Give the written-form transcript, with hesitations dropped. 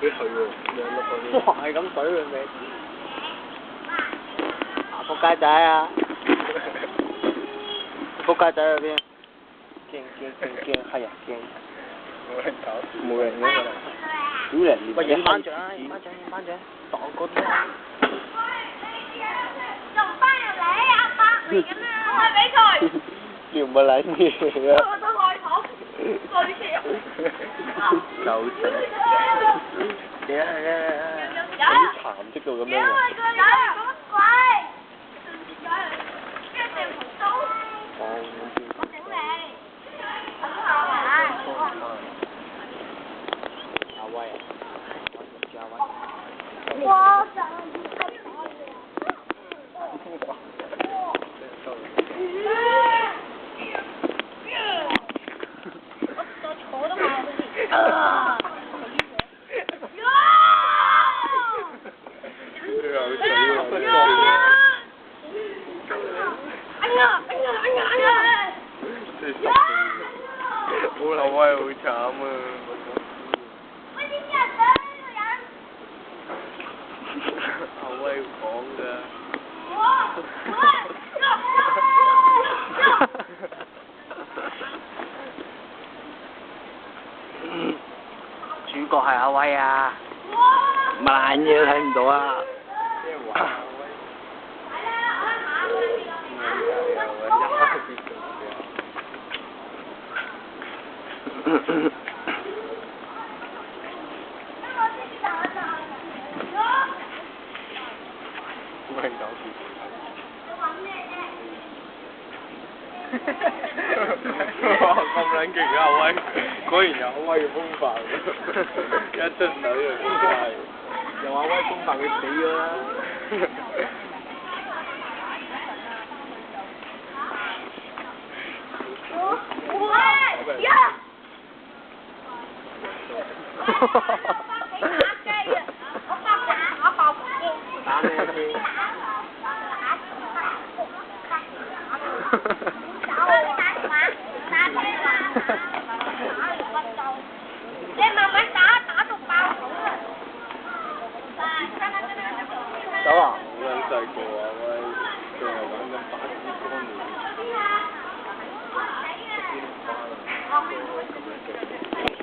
幾係喎，兩粒嗰啲。哇，係咁水佢咪？仆街仔啊！仆街仔喺邊？驚，係啊驚！冇人搞，冇人嘅。屌你！喂，影班長啊！影班長，當嗰啲啊！仲翻入嚟阿伯嚟㗎嘛？我係比賽。叫乜撚嘢啊？我都開口，最少。夠食。嚟啊！好慘積到咁樣喎。鬼！一條刀。我整你。阿威啊！哇！我都冇。啊！好劉威好慘啊！喂，點解呢個人？阿威講㗎。主角係阿威啊！乜爛嘢都睇唔到啊！好興搞事。哇！咁撚勁啊！阿威，果然有阿威嘅風範，一出水就真係。又話威風範佢死咗啦！喂！呀！打咩先？你慢慢打到爆孔啊！走啊！好撚細個啊威，仲係玩緊打支光年。